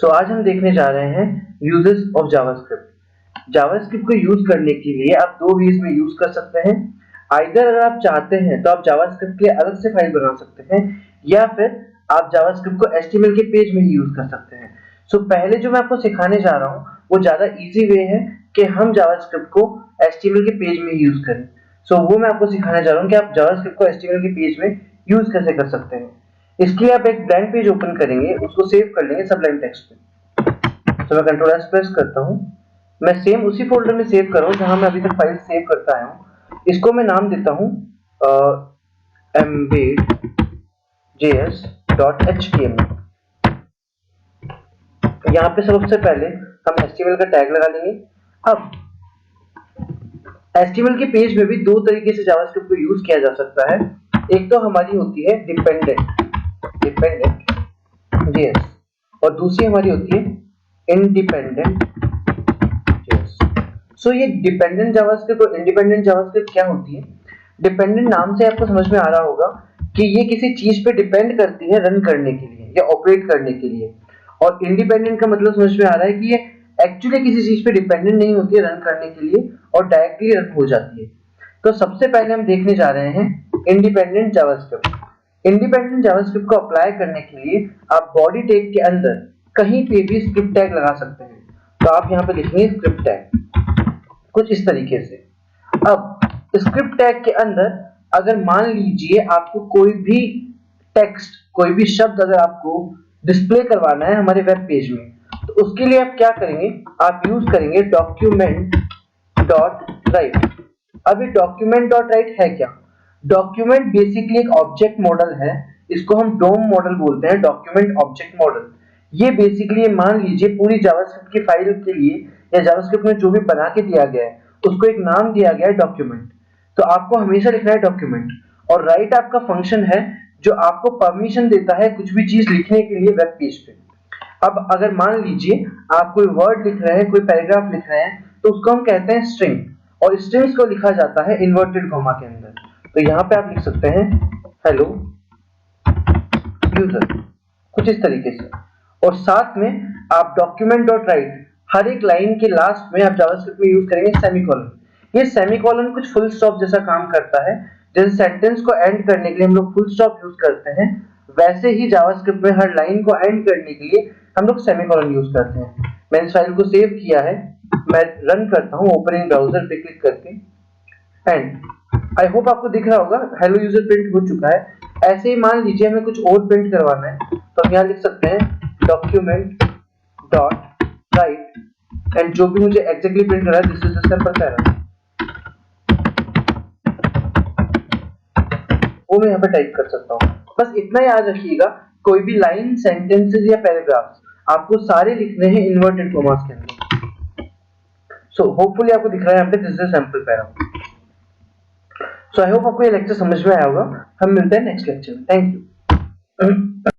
आज हम देखने जा रहे हैं यूजेस ऑफ जावास्क्रिप्ट। जावास्क्रिप्ट को यूज करने के लिए आप दो वेज में यूज कर सकते हैं। आइदर अगर आप चाहते हैं तो आप जावास्क्रिप्ट के लिए अलग से फाइल बना सकते हैं, या फिर आप जावास्क्रिप्ट को एचटीएमएल के पेज में ही यूज कर सकते हैं। पहले जो मैं आपको सिखाने जा रहा हूँ वो ज्यादा इजी वे है कि हम जावास्क्रिप्ट को एचटीएमएल के पेज में यूज करें। वो मैं आपको सिखाने जा रहा हूँ कि आप जावास्क्रिप्ट को एचटीएमएल के पेज में यूज कैसे कर सकते हैं। इसके लिए आप एक ब्लैंक पेज ओपन करेंगे, उसको सेव कर लेंगे सबलाइन टेक्स्ट में। मैं कंट्रोल एस प्रेस करता हूँ। मैं सेम उसी फोल्डर में सेव कर रहा हूँ जहां मैं अभी तक फाइल सेव करता आया हूँ। इसको मैं नाम देता हूँ embed.js.html। यहाँ पे सबसे पहले हम HTML का टैग लगा लेंगे। अब HTML के पेज में भी दो तरीके से जावास्क्रिप्ट को यूज किया जा सकता है। एक तो हमारी होती है डिपेंडेंट JS और दूसरी हमारी होती है इंडिपेंडेंट JS। ये डिपेंडेंट जावास्क्रिप्ट और इंडिपेंडेंट जावास्क्रिप्ट क्या होती है? डिपेंडेंट नाम से आपको समझ में आ रहा होगा कि ये किसी चीज पे डिपेंड करती है रन करने के लिए या ऑपरेट करने के लिए, और इंडिपेंडेंट का मतलब समझ में आ रहा है कि ये एक्चुअली किसी चीज पे डिपेंडेंट नहीं होती है रन करने के लिए और डायरेक्टली रन हो जाती है। सबसे पहले हम देखने जा रहे हैं इंडिपेंडेंट जावास्क्रिप्ट। इंडिपेंडेंट जावास्क्रिप्ट को अप्लाई करने के लिए आप बॉडी टैग के अंदर कहीं पे भी स्क्रिप्ट टैग लगा सकते हैं। आप यहाँ पे लिखेंगे स्क्रिप्ट टैग कुछ इस तरीके से। अब स्क्रिप्ट टैग के अंदर अगर मान लीजिए आपको कोई भी टेक्स्ट, कोई भी शब्द अगर आपको डिस्प्ले करवाना है हमारे वेब पेज में, तो उसके लिए आप क्या करेंगे, आप यूज करेंगे डॉक्यूमेंट डॉट राइट। अब ये डॉक्यूमेंट डॉट राइट है क्या? डॉक्यूमेंट बेसिकली एक ऑब्जेक्ट मॉडल है, इसको हम डोम मॉडल बोलते हैं, डॉक्यूमेंट ऑब्जेक्ट मॉडल। ये बेसिकली मान लीजिए पूरी जावास्क्रिप्ट की फाइल के लिए या जावास्क्रिप्ट में जो भी बना के दिया गया है उसको एक नाम दिया गया है डॉक्यूमेंट। तो आपको हमेशा लिखना है डॉक्यूमेंट, और राइट आपका फंक्शन है जो आपको परमिशन देता है कुछ भी चीज लिखने के लिए वेब पेज पे। अब अगर मान लीजिए आप कोई वर्ड लिख रहे हैं, कोई पैराग्राफ लिख रहे हैं, तो उसको हम कहते हैं स्ट्रिंग, और स्ट्रिंग्स को लिखा जाता है इन्वर्टेड कॉमा के अंदर। तो यहाँ पे आप लिख सकते हैं हेलो यूजर, कुछ इस तरीके से। और साथ में आप डॉक्यूमेंट डॉट राइट हर एक लाइन के लास्ट में आप जावास्क्रिप्ट में यूज करेंगे सेमीकोलन। ये सेमीकोलन कुछ फुल स्टॉप जैसा काम करता है। जैसे सेंटेंस को एंड करने के लिए हम लोग फुल स्टॉप यूज करते हैं, वैसे ही जावास्क्रिप्ट में हर लाइन को एंड करने के लिए हम लोग सेमीकोलन यूज करते हैं। मैंने इस फाइल को सेव किया है, मैं रन करता हूँ ओपनिंग ब्राउजर पे क्लिक करके, एंड आई होप आपको दिख रहा होगा हेलो यूजर प्रिंट हो चुका है। ऐसे ही मान लीजिए हमें कुछ और प्रिंट करवाना है, तो हम यहाँ लिख सकते हैं डॉक्यूमेंट डॉट राइट, एंड जो भी मुझे एग्जैक्टली प्रिंट करना है this is the sample para, वो मैं यहाँ पे टाइप कर सकता हूँ। बस इतना याद रखिएगा, कोई भी लाइन, सेंटेंसेस या पैराग्राफ्स आपको सारे लिखने हैं इन्वर्टेड कॉमास के अंदर। होपफुली आपको दिख रहा है यहाँ पे this is sample para. I hope आपको ये लेक्चर समझ में आया होगा। हम मिलते हैं नेक्स्ट लेक्चर में। Thank you.